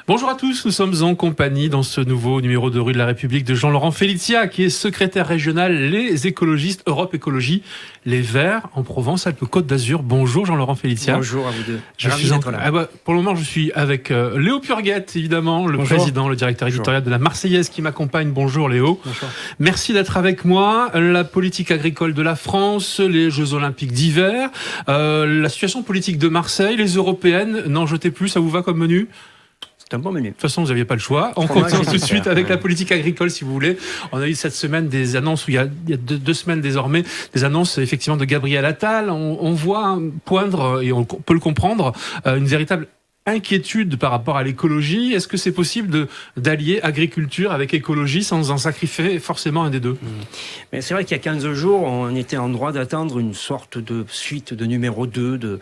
Bonjour à tous, nous sommes en compagnie dans ce nouveau numéro de Rue de la République de Jean-Laurent Felicia, qui est secrétaire régional Les Écologistes Europe Écologie Les Verts en Provence-Alpes-Côte d'Azur. Bonjour Jean-Laurent Felicia. Bonjour à vous deux. Pour le moment, je suis avec Léo Purguette, évidemment, le président, le directeur éditorial de la Marseillaise qui m'accompagne. Bonjour Léo. Bonjour. Merci d'être avec moi. La politique agricole de la France, les Jeux Olympiques d'hiver, la situation politique de Marseille, les européennes. N'en jetez plus, ça vous va comme menu ? C'est un bon menu. De toute façon, vous n'aviez pas le choix. On commence tout de suite avec la politique agricole, si vous voulez. On a eu cette semaine des annonces, il y a deux semaines désormais, des annonces effectivement de Gabriel Attal. On voit poindre, et on peut le comprendre, une véritable inquiétude par rapport à l'écologie. Est-ce que c'est possible d'allier agriculture avec écologie sans en sacrifier forcément un des deux ? Mais c'est vrai qu'il y a 15 jours, on était en droit d'attendre une sorte de suite de numéro 2 de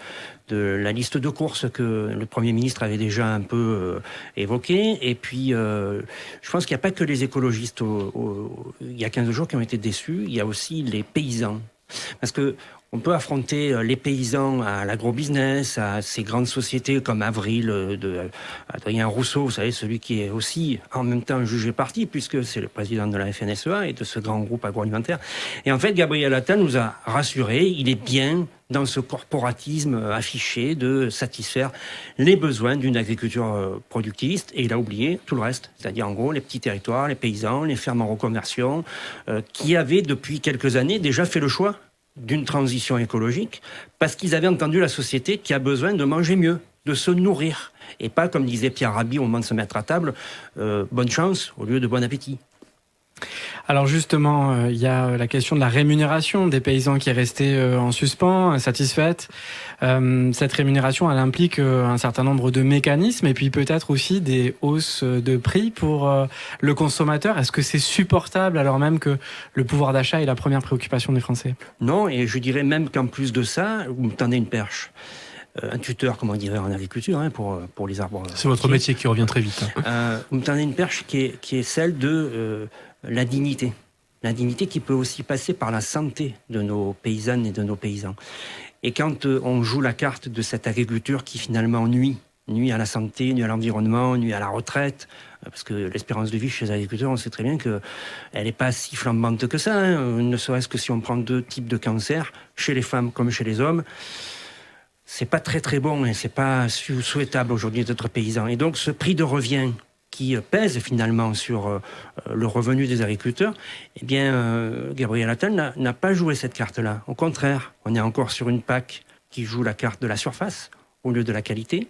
la liste de courses que le Premier ministre avait déjà un peu évoquée. Et puis, je pense qu'il n'y a pas que les écologistes il y a 15 jours qui ont été déçus, il y a aussi les paysans. Parce que on peut affronter les paysans à l'agrobusiness, à ces grandes sociétés comme Avril, de Adrien Rousseau, vous savez, celui qui est aussi en même temps jugé parti, puisque c'est le président de la FNSEA et de ce grand groupe agroalimentaire. Et en fait, Gabriel Attal nous a rassurés, il est bien dans ce corporatisme affiché de satisfaire les besoins d'une agriculture productiviste, et il a oublié tout le reste, c'est-à-dire en gros les petits territoires, les paysans, les fermes en reconversion, qui avaient depuis quelques années déjà fait le choix d'une transition écologique, parce qu'ils avaient entendu la société qui a besoin de manger mieux, de se nourrir, et pas, comme disait Pierre Rabhi au moment de se mettre à table, bonne chance au lieu de bon appétit. Alors justement, il y a la question de la rémunération des paysans qui est restée en suspens, insatisfaite. Cette rémunération, elle implique un certain nombre de mécanismes et puis peut-être aussi des hausses de prix pour le consommateur. Est-ce que c'est supportable alors même que le pouvoir d'achat est la première préoccupation des Français ? Non, et je dirais même qu'en plus de ça, vous me tendez une perche. Un tuteur, comme on dirait en agriculture, pour les arbres. C'est votre métier qui revient très vite. Vous me tendez une perche qui est celle de la dignité. La dignité qui peut aussi passer par la santé de nos paysannes et de nos paysans. Et quand on joue la carte de cette agriculture qui finalement nuit à la santé, nuit à l'environnement, nuit à la retraite, parce que l'espérance de vie chez les agriculteurs, on sait très bien qu'elle n'est pas si flambante que ça, ne serait-ce que si on prend 2 types de cancers, chez les femmes comme chez les hommes. C'est pas très très bon et c'est pas souhaitable aujourd'hui d'être paysan. Et donc ce prix de revient qui pèse finalement sur le revenu des agriculteurs, eh bien Gabriel Attal n'a pas joué cette carte-là. Au contraire, on est encore sur une PAC qui joue la carte de la surface au lieu de la qualité.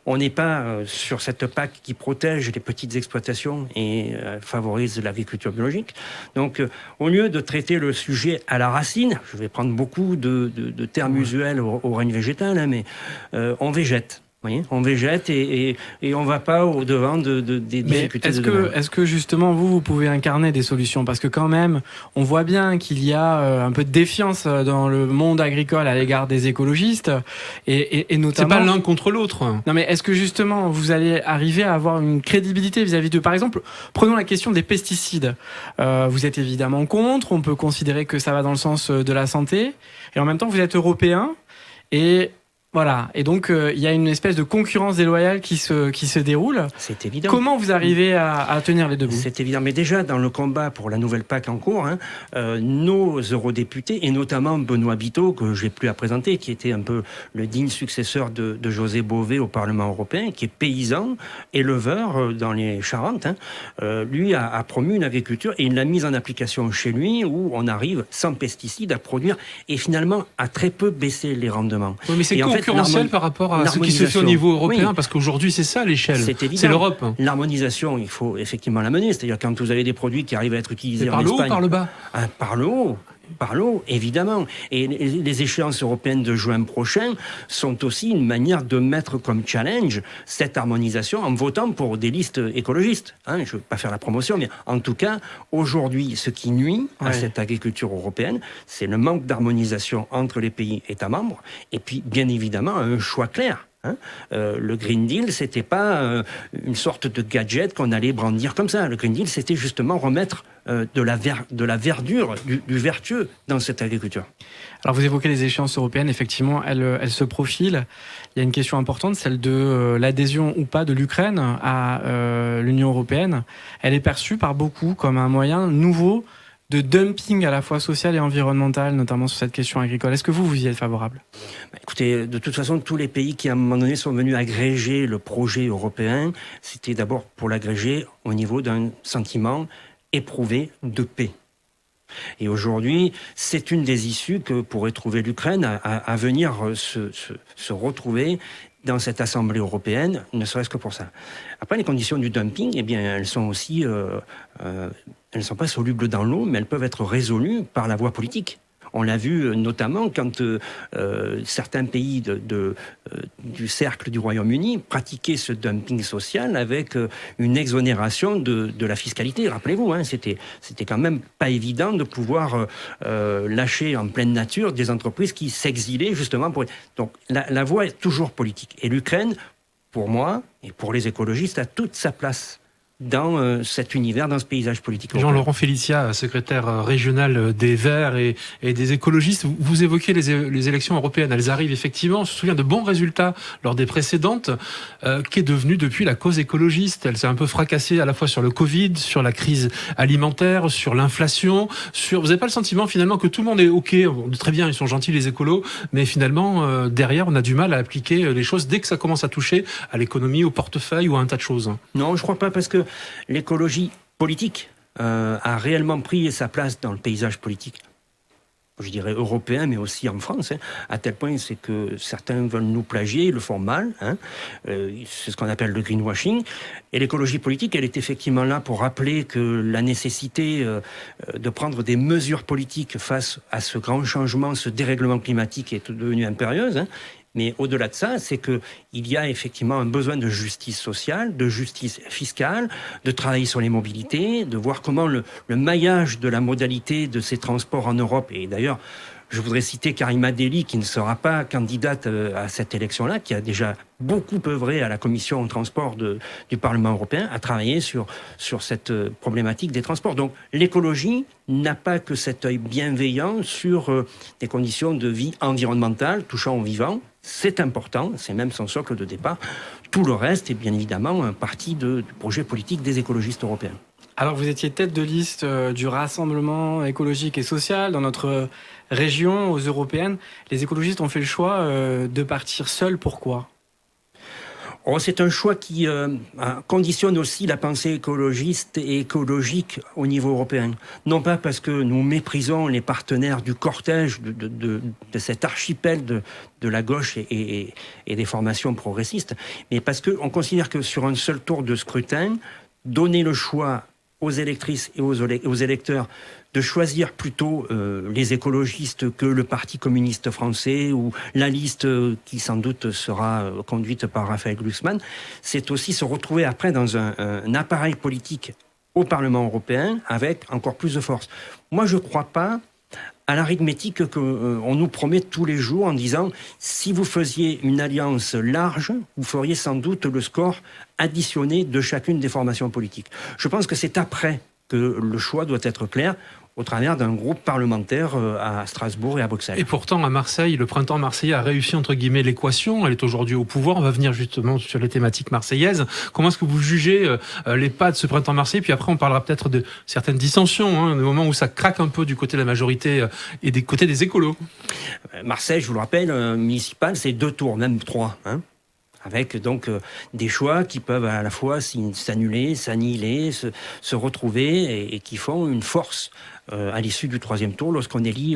On n'est pas sur cette PAC qui protège les petites exploitations et favorise l'agriculture biologique. Donc, au lieu de traiter le sujet à la racine, je vais prendre beaucoup de termes usuels au règne végétal, mais on végète. Vous voyez, on végète et on ne va pas au-devant des difficultés de demain. Est-ce que justement vous pouvez incarner des solutions ? Parce que quand même, on voit bien qu'il y a un peu de défiance dans le monde agricole à l'égard des écologistes et notamment... C'est pas l'un contre l'autre. Non mais est-ce que justement vous allez arriver à avoir une crédibilité vis-à-vis de... Par exemple, prenons la question des pesticides. Vous êtes évidemment contre, on peut considérer que ça va dans le sens de la santé, et en même temps vous êtes européen et... Voilà, et donc il y a une espèce de concurrence déloyale qui se déroule. C'est évident. Comment vous arrivez à tenir les deux bouts ? C'est évident, mais déjà dans le combat pour la nouvelle PAC en cours, nos eurodéputés, et notamment Benoît Biteau, que j'ai plus à présenter, qui était un peu le digne successeur de José Bové au Parlement européen, qui est paysan, éleveur dans les Charentes, lui a promu une agriculture et une l'a mise en application chez lui, où on arrive sans pesticides à produire et finalement à très peu baisser les rendements. Oui, mais c'est concurrentiel par rapport à ce qui se fait au niveau européen, parce qu'aujourd'hui c'est ça l'échelle, c'est l'Europe. L'harmonisation, il faut effectivement la mener, c'est-à-dire quand vous avez des produits qui arrivent à être utilisés en Espagne... Par le haut ou par le bas ? Par le haut. Par l'eau, évidemment. Et les échéances européennes de juin prochain sont aussi une manière de mettre comme challenge cette harmonisation en votant pour des listes écologistes. Je ne veux pas faire la promotion, mais en tout cas, aujourd'hui, ce qui nuit à cette agriculture européenne, c'est le manque d'harmonisation entre les pays États membres, et puis, bien évidemment, un choix clair Le Green Deal, c'était pas une sorte de gadget qu'on allait brandir comme ça. Le Green Deal, c'était justement remettre de la verdure, du vertueux dans cette agriculture. Alors vous évoquez les échéances européennes, effectivement, elles se profilent. Il y a une question importante, celle de l'adhésion ou pas de l'Ukraine à l'Union européenne. Elle est perçue par beaucoup comme un moyen nouveau de dumping à la fois social et environnemental, notamment sur cette question agricole. Est-ce que vous y êtes favorable ? Écoutez, de toute façon, tous les pays qui, à un moment donné, sont venus agréger le projet européen, c'était d'abord pour l'agréger au niveau d'un sentiment éprouvé de paix. Et aujourd'hui, c'est une des issues que pourrait trouver l'Ukraine à venir se retrouver dans cette Assemblée européenne, ne serait-ce que pour ça. Après, les conditions du dumping, eh bien, elles sont aussi, elles ne sont pas solubles dans l'eau, mais elles peuvent être résolues par la voie politique. On l'a vu notamment quand certains pays du cercle du Royaume-Uni pratiquaient ce dumping social avec une exonération de la fiscalité. Rappelez-vous, c'était quand même pas évident de pouvoir lâcher en pleine nature des entreprises qui s'exilaient justement pour... Donc la voie est toujours politique. Et l'Ukraine, pour moi et pour les écologistes, a toute sa place dans cet univers, dans ce paysage politique. Jean-Laurent Félicia, secrétaire régional des Verts et des écologistes, vous évoquez les élections européennes. Elles arrivent effectivement. On se souvient de bons résultats lors des précédentes, qui est devenue depuis la cause écologiste. Elle s'est un peu fracassée à la fois sur le Covid, sur la crise alimentaire, sur l'inflation. Vous n'avez pas le sentiment finalement que tout le monde est OK, très bien, ils sont gentils les écolos, mais finalement, derrière, on a du mal à appliquer les choses dès que ça commence à toucher à l'économie, au portefeuille ou à un tas de choses. Non, je ne crois pas, parce que l'écologie politique a réellement pris sa place dans le paysage politique, je dirais européen, mais aussi en France, à tel point c'est que certains veulent nous plagier, ils le font mal, c'est ce qu'on appelle le greenwashing. Et l'écologie politique, elle est effectivement là pour rappeler que la nécessité de prendre des mesures politiques face à ce grand changement, ce dérèglement climatique est devenu impérieuse. Mais au-delà de ça, c'est qu'il y a effectivement un besoin de justice sociale, de justice fiscale, de travailler sur les mobilités, de voir comment le maillage de la modalité de ces transports en Europe, et d'ailleurs, je voudrais citer Karima Delli, qui ne sera pas candidate à cette élection-là, qui a déjà beaucoup œuvré à la commission transport du Parlement européen, à travailler sur cette problématique des transports. Donc l'écologie n'a pas que cet œil bienveillant sur des conditions de vie environnementale touchant aux vivants. C'est important, c'est même son socle de départ. Tout le reste est bien évidemment un parti du projet politique des écologistes européens. Alors vous étiez tête de liste du Rassemblement écologique et social dans notre région, aux européennes. Les écologistes ont fait le choix de partir seuls. Pourquoi ? C'est un choix qui conditionne aussi la pensée écologiste et écologique au niveau européen. Non pas parce que nous méprisons les partenaires du cortège de cet archipel de la gauche et des formations progressistes, mais parce qu'on considère que sur un seul tour de scrutin, donner le choix aux électrices et aux électeurs de choisir plutôt les écologistes que le Parti communiste français ou la liste qui sans doute sera conduite par Raphaël Glucksmann, c'est aussi se retrouver après dans un appareil politique au Parlement européen avec encore plus de force. Moi, je ne crois pas à l'arithmétique qu'on nous promet tous les jours en disant si vous faisiez une alliance large, vous feriez sans doute le score additionné de chacune des formations politiques. Je pense que c'est après que le choix doit être clair au travers d'un groupe parlementaire à Strasbourg et à Bruxelles. Et pourtant, à Marseille, le printemps marseillais a réussi, entre guillemets, l'équation. Elle est aujourd'hui au pouvoir. On va venir justement sur les thématiques marseillaises. Comment est-ce que vous jugez les pas de ce printemps marseillais ? Puis après, on parlera peut-être de certaines dissensions, des moments où ça craque un peu du côté de la majorité et des côtés des écolos. Marseille, je vous le rappelle, municipal, c'est 2 tours, même 3, avec donc des choix qui peuvent à la fois s'annuler, s'annihiler, se retrouver et qui font une force à l'issue du 3e tour lorsqu'on élit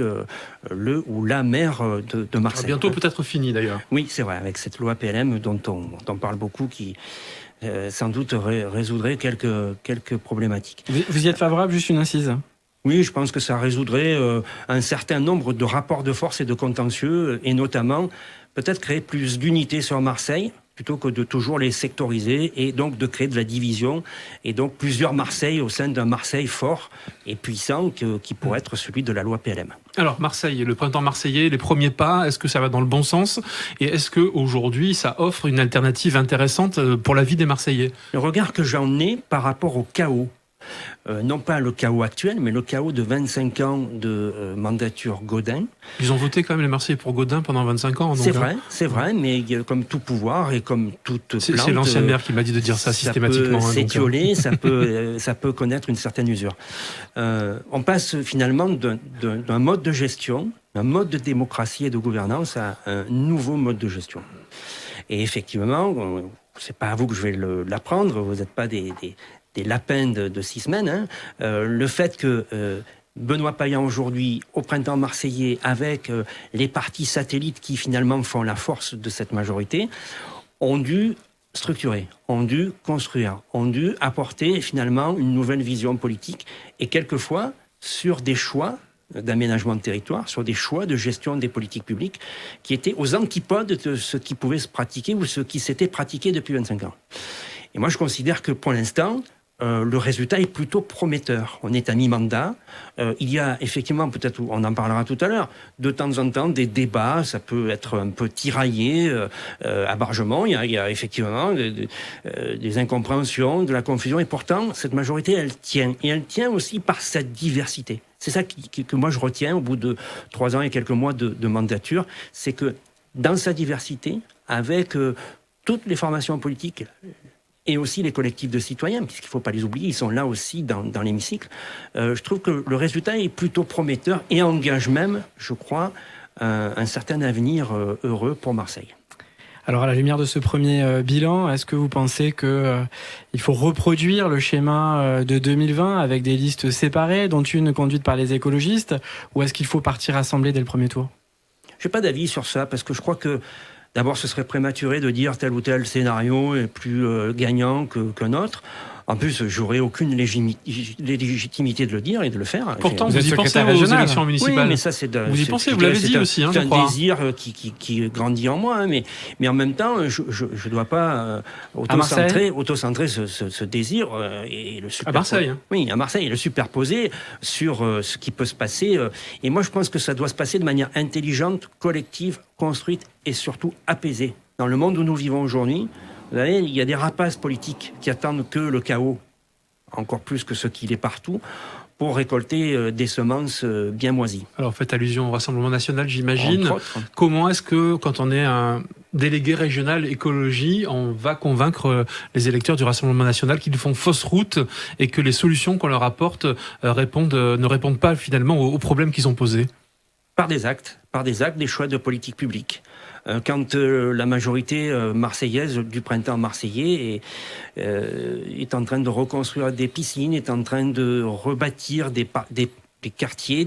le ou la maire de Marseille. Bientôt peut-être fini d'ailleurs. Oui, c'est vrai, avec cette loi PLM dont on parle beaucoup qui sans doute résoudrait quelques problématiques. Vous y êtes favorable, juste une incise ? Oui, je pense que ça résoudrait un certain nombre de rapports de force et de contentieux, et notamment peut-être créer plus d'unité sur Marseille, plutôt que de toujours les sectoriser et donc de créer de la division et donc plusieurs Marseille au sein d'un Marseille fort et puissant qui pourrait être celui de la loi PLM. Alors Marseille, le printemps marseillais, les premiers pas, est-ce que ça va dans le bon sens et est-ce qu'aujourd'hui ça offre une alternative intéressante pour la vie des Marseillais? Le regard que j'en ai par rapport au chaos, non pas le chaos actuel, mais le chaos de 25 ans de mandature Gaudin. Ils ont voté quand même les Marseillais pour Gaudin pendant 25 ans. Donc, c'est vrai, mais comme tout pouvoir et comme toute plante... C'est l'ancien maire qui m'a dit de dire ça systématiquement. Ça peut s'étioler, ça peut connaître une certaine usure. On passe finalement d'un mode de gestion, un mode de démocratie et de gouvernance à un nouveau mode de gestion. Et effectivement, c'est pas à vous que je vais l'apprendre, vous n'êtes pas des lapins de 6 semaines. Hein. Le fait que Benoît Payan aujourd'hui, au printemps marseillais, avec les partis satellites qui finalement font la force de cette majorité, ont dû structurer, ont dû construire, ont dû apporter finalement une nouvelle vision politique et quelquefois sur des choix d'aménagement de territoire, sur des choix de gestion des politiques publiques qui étaient aux antipodes de ce qui pouvait se pratiquer ou ce qui s'était pratiqué depuis 25 ans. Et moi, je considère que pour l'instant, le résultat est plutôt prometteur. On est à mi-mandat. Il y a effectivement, peut-être, on en parlera tout à l'heure, de temps en temps des débats, ça peut être un peu tiraillé à Bargemont. Il y a effectivement des incompréhensions, de la confusion. Et pourtant, cette majorité, elle tient. Et elle tient aussi par cette diversité. C'est ça que moi je retiens au bout de 3 ans et quelques mois de mandature. C'est que dans sa diversité, avec toutes les formations politiques, et aussi les collectifs de citoyens, puisqu'il ne faut pas les oublier, ils sont là aussi dans l'hémicycle. Je trouve que le résultat est plutôt prometteur et engage même, je crois, un certain avenir heureux pour Marseille. Alors à la lumière de ce premier bilan, est-ce que vous pensez qu'il faut reproduire le schéma de 2020 avec des listes séparées, dont une conduite par les écologistes, ou est-ce qu'il faut partir assemblé dès le premier tour? Je n'ai pas d'avis sur ça, parce que je crois que d'abord, ce serait prématuré de dire tel ou tel scénario est plus gagnant qu'un autre. En plus, j'aurais aucune légitimité de le dire et de le faire. Pourtant, vous y pensez aux élections municipales. Oui, mais ça, vous y pensez, vous l'avez dit aussi, je crois. C'est un désir qui grandit en moi, hein, mais en même temps, je ne dois pas auto-centrer ce désir et le superposer. À Marseille. Hein. Oui, à Marseille, et le superposer sur ce qui peut se passer. Et moi, je pense que ça doit se passer de manière intelligente, collective, construite et surtout apaisée. Dans le monde où nous vivons aujourd'hui, vous savez, il y a des rapaces politiques qui attendent que le chaos, encore plus que ce qu'il est partout, pour récolter des semences bien moisies. Alors, faites allusion au Rassemblement national, j'imagine. Comment est-ce que, quand on est un délégué régional écologie, on va convaincre les électeurs du Rassemblement national qu'ils font fausse route et que les solutions qu'on leur apporte ne répondent pas finalement aux problèmes qu'ils ont posés? Par des actes, des choix de politique publique. Quand la majorité marseillaise du printemps marseillais est en train de reconstruire des piscines, est en train de rebâtir des quartiers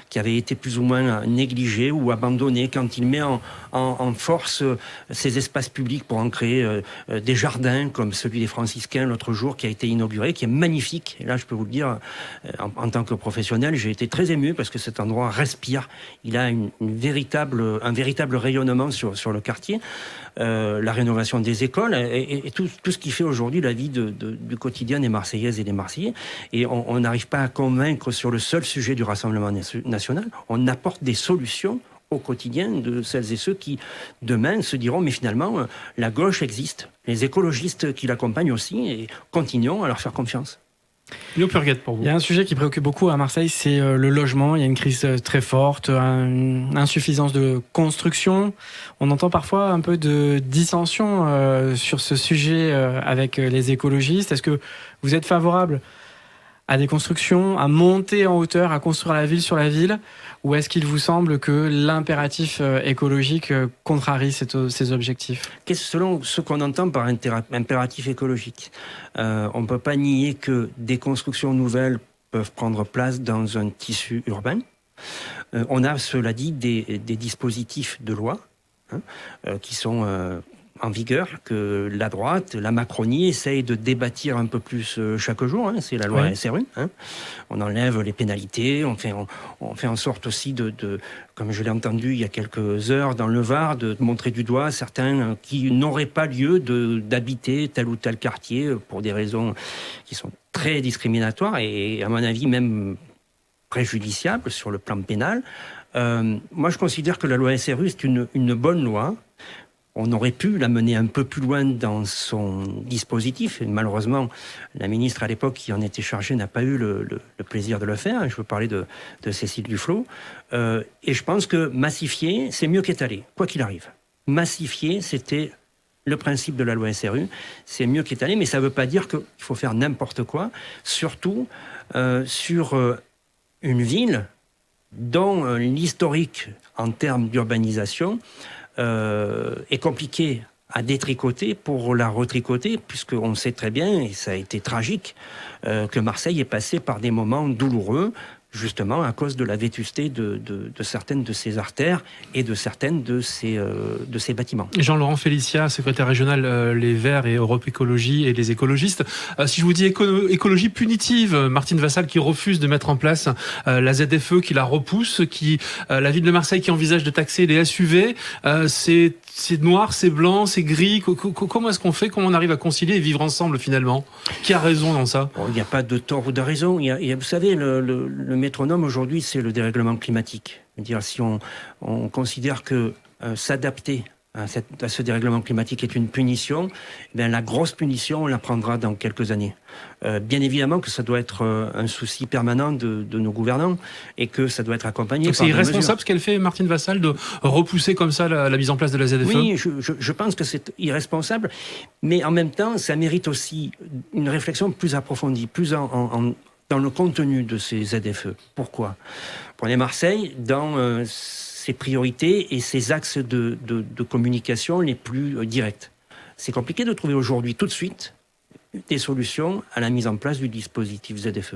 qui avaient été plus ou moins négligés ou abandonnés, quand il met en force ces espaces publics pour en créer des jardins comme celui des Franciscains l'autre jour qui a été inauguré, qui est magnifique. Et là, je peux vous le dire, en tant que professionnel, j'ai été très ému parce que cet endroit respire. Il a un véritable rayonnement sur le quartier. La rénovation des écoles et tout ce qui fait aujourd'hui la vie du quotidien des Marseillaises et des Marseillais. Et on n'arrive pas à convaincre sur le seul sujet du Rassemblement national. On apporte des solutions au quotidien de celles et ceux qui, demain, se diront mais finalement, la gauche existe. Les écologistes qui l'accompagnent aussi, et continuons à leur faire confiance. Léo Purguette, pour vous. Il y a un sujet qui préoccupe beaucoup à Marseille, c'est le logement. Il y a une crise très forte, une insuffisance de construction. On entend parfois un peu de dissension sur ce sujet avec les écologistes. Est-ce que vous êtes favorable à des constructions, à monter en hauteur, à construire la ville sur la ville, ou est-ce qu'il vous semble que l'impératif écologique contrarie ces objectifs? Selon ce qu'on entend par impératif écologique, on ne peut pas nier que des constructions nouvelles peuvent prendre place dans un tissu urbain. On a, cela dit, des dispositifs de loi qui sont en vigueur, que la droite, la Macronie, essaye de débâtir un peu plus chaque jour. C'est la loi SRU. On enlève les pénalités, on fait en sorte aussi comme je l'ai entendu il y a quelques heures dans le Var, de montrer du doigt certains qui n'auraient pas lieu d'habiter tel ou tel quartier pour des raisons qui sont très discriminatoires et, à mon avis, même préjudiciables sur le plan pénal. Moi, je considère que la loi SRU, c'est une bonne loi. On aurait pu la mener un peu plus loin dans son dispositif. Et malheureusement, la ministre à l'époque qui en était chargée n'a pas eu le plaisir de le faire. Je veux parler de Cécile Duflot. Et je pense que massifier, c'est mieux qu'étaler, quoi qu'il arrive. Massifier, c'était le principe de la loi SRU. C'est mieux qu'étaler, mais ça ne veut pas dire qu'il faut faire n'importe quoi. Surtout sur une ville dont l'historique en termes d'urbanisation est compliqué à détricoter pour la retricoter, puisqu'on sait très bien, et ça a été tragique, que Marseille est passé par des moments douloureux, justement à cause de la vétusté de certaines de ses artères et de certaines de ses bâtiments. Jean-Laurent Félicia, secrétaire régional Les Verts et Europe Écologie et les écologistes. Si je vous dis écologie punitive, Martine Vassal qui refuse de mettre en place la ZFE, qui la repousse, la ville de Marseille qui envisage de taxer les SUV, c'est noir, c'est blanc, c'est gris. Comment est-ce qu'on fait? Comment on arrive à concilier et vivre ensemble finalement? Qui a raison dans ça? Il n'y a pas de tort ou de raison. Vous savez, le métronome aujourd'hui, c'est le dérèglement climatique. C'est-à-dire, si on considère que s'adapter à ce dérèglement climatique est une punition, bien, la grosse punition, on la prendra dans quelques années. Bien évidemment que ça doit être un souci permanent de nos gouvernants et que ça doit être accompagné. Donc par c'est irresponsable ce qu'elle fait, Martine Vassal, de repousser comme ça la mise en place de la ZFE? Oui, je pense que c'est irresponsable, mais en même temps, ça mérite aussi une réflexion plus approfondie, plus dans le contenu de ces ZFE. Pourquoi? Prenez Marseille dans ses priorités et ses axes de communication les plus directs. C'est compliqué de trouver aujourd'hui, tout de suite, des solutions à la mise en place du dispositif ZFE.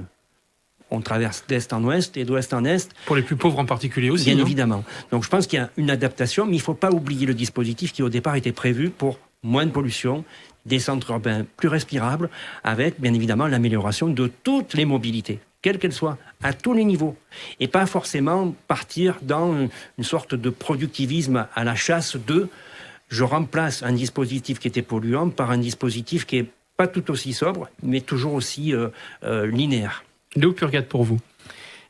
On traverse d'est en ouest et d'ouest en est. Pour les plus pauvres en particulier aussi. Bien évidemment. Donc je pense qu'il y a une adaptation, mais il ne faut pas oublier le dispositif qui au départ était prévu pour moins de pollution, des centres urbains plus respirables, avec bien évidemment l'amélioration de toutes les mobilités, quelles qu'elles soient, à tous les niveaux. Et pas forcément partir dans une sorte de productivisme à la chasse je remplace un dispositif qui était polluant par un dispositif qui n'est pas tout aussi sobre, mais toujours aussi linéaire. Léo Purgat pour vous.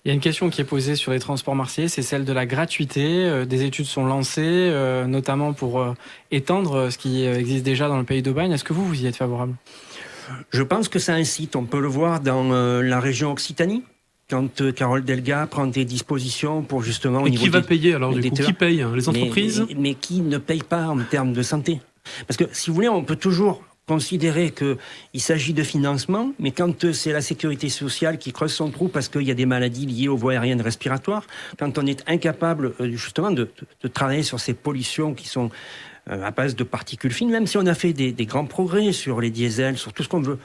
Il y a une question qui est posée sur les transports marseillais, c'est celle de la gratuité. Des études sont lancées, notamment pour étendre ce qui existe déjà dans le pays d'Aubagne. Est-ce que vous y êtes favorable? Je pense que ça incite. On peut le voir dans la région Occitanie, quand Carole Delga prend des dispositions pour justement... Et qui va payer alors du coup? Qui paye? Les entreprises? mais qui ne paye pas en termes de santé? Parce que si vous voulez, on peut toujours considérer qu'il s'agit de financement, mais quand c'est la sécurité sociale qui creuse son trou parce qu'il y a des maladies liées aux voies aériennes respiratoires, quand on est incapable justement de travailler sur ces pollutions qui sont à base de particules fines, même si on a fait des grands progrès sur les diesels, sur tout ce qu'on veut.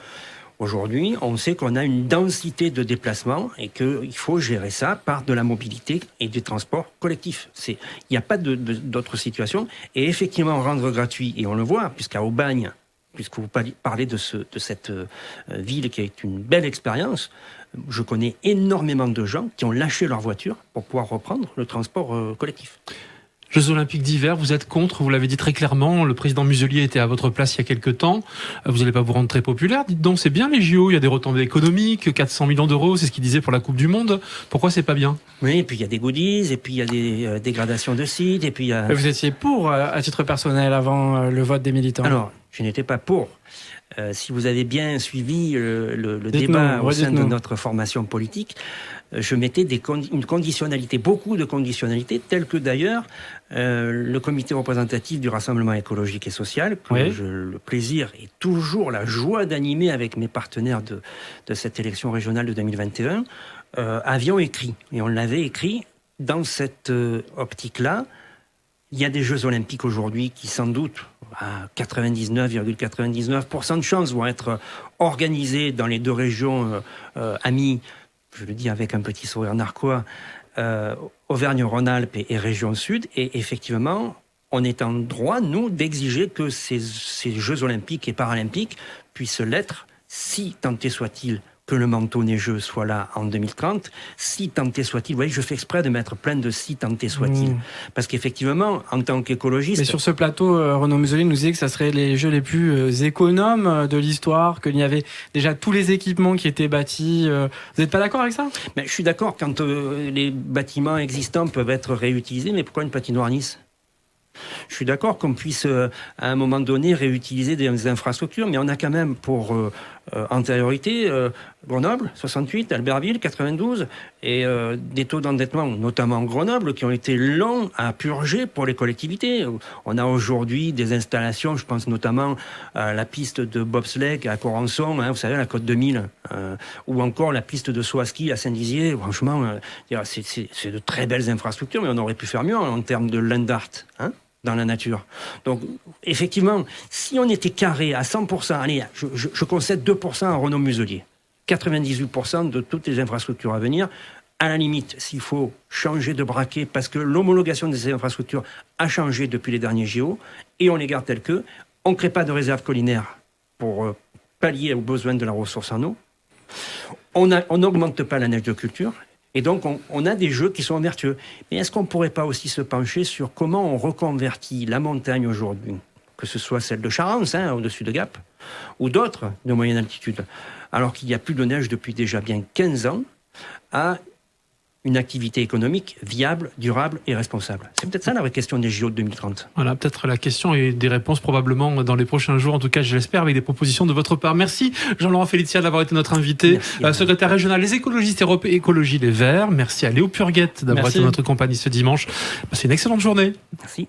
Aujourd'hui, on sait qu'on a une densité de déplacements et qu'il faut gérer ça par de la mobilité et des transports collectifs. Il n'y a pas d'autre situation. Et effectivement, rendre gratuit, et on le voit, puisqu'à Aubagne, puisque vous parlez de cette ville qui est une belle expérience, je connais énormément de gens qui ont lâché leur voiture pour pouvoir reprendre le transport collectif. Jeux Olympiques d'hiver, vous êtes contre, vous l'avez dit très clairement, le président Muselier était à votre place il y a quelques temps, vous n'allez pas vous rendre très populaire, dites donc, c'est bien les JO, il y a des retombées économiques, 400 millions d'euros, c'est ce qu'il disait pour la Coupe du Monde, pourquoi c'est pas bien? Oui, et puis il y a des goodies, et puis il y a des dégradations de sites, et puis il y a... Vous étiez pour, à titre personnel, avant le vote des militants? Alors, je n'étais pas pour. Si vous avez bien suivi le débat au sein de notre formation politique, je mettais une conditionnalité, beaucoup de conditionnalités, telles que d'ailleurs le comité représentatif du Rassemblement écologique et social, que j'ai le plaisir et toujours la joie d'animer avec mes partenaires de cette élection régionale de 2021, avions écrit. Et on l'avait écrit dans cette optique-là. Il y a des Jeux Olympiques aujourd'hui qui, sans doute, à 99,99% de chances, vont être organisés dans les deux régions amies, je le dis avec un petit sourire narquois, Auvergne-Rhône-Alpes et région Sud. Et effectivement, on est en droit, nous, d'exiger que ces Jeux olympiques et paralympiques puissent l'être, si tant est soit-il que le manteau neigeux soit là en 2030, si tant est soit-il. Vous voyez, je fais exprès de mettre plein de si tant est soit-il. Parce qu'effectivement, en tant qu'écologiste... Mais sur ce plateau, Renaud Muselier nous disait que ça serait les jeux les plus économes de l'histoire, qu'il y avait déjà tous les équipements qui étaient bâtis. Vous n'êtes pas d'accord avec ça ? Je suis d'accord quand les bâtiments existants peuvent être réutilisés, mais pourquoi une patinoire à Nice ? Je suis d'accord qu'on puisse, à un moment donné, réutiliser des infrastructures, mais on a quand même pour antériorité Grenoble, 68, Albertville, 92, et des taux d'endettement, notamment Grenoble, qui ont été longs à purger pour les collectivités. On a aujourd'hui des installations, je pense notamment à la piste de bobsleigh à Corançon, vous savez, la Côte 2000, ou encore la piste de saut à ski à Saint-Dizier. Franchement, c'est de très belles infrastructures, mais on aurait pu faire mieux en termes de land art, dans la nature. Donc, effectivement, si on était carré à 100%, allez, je concède 2% à Renaud Muselier, 98% de toutes les infrastructures à venir, à la limite, s'il faut changer de braquet, parce que l'homologation de ces infrastructures a changé depuis les derniers JO, et on les garde telles que, on ne crée pas de réserve collinaire pour pallier aux besoins de la ressource en eau, on n'augmente pas la neige de culture, et donc, on a des jeux qui sont vertueux. Mais est-ce qu'on ne pourrait pas aussi se pencher sur comment on reconvertit la montagne aujourd'hui, que ce soit celle de Charence, au-dessus de Gap, ou d'autres de moyenne altitude, alors qu'il n'y a plus de neige depuis déjà bien 15 ans, à une activité économique viable, durable et responsable. C'est peut-être ça la vraie question des JO de 2030. Voilà, peut-être la question et des réponses probablement dans les prochains jours, en tout cas je l'espère, avec des propositions de votre part. Merci Jean-Laurent Félicia d'avoir été notre invité, secrétaire régional les écologistes Europe Écologie Les Verts. Merci à Léo Purguette d'avoir été notre compagnie ce dimanche. C'est une excellente journée. Merci.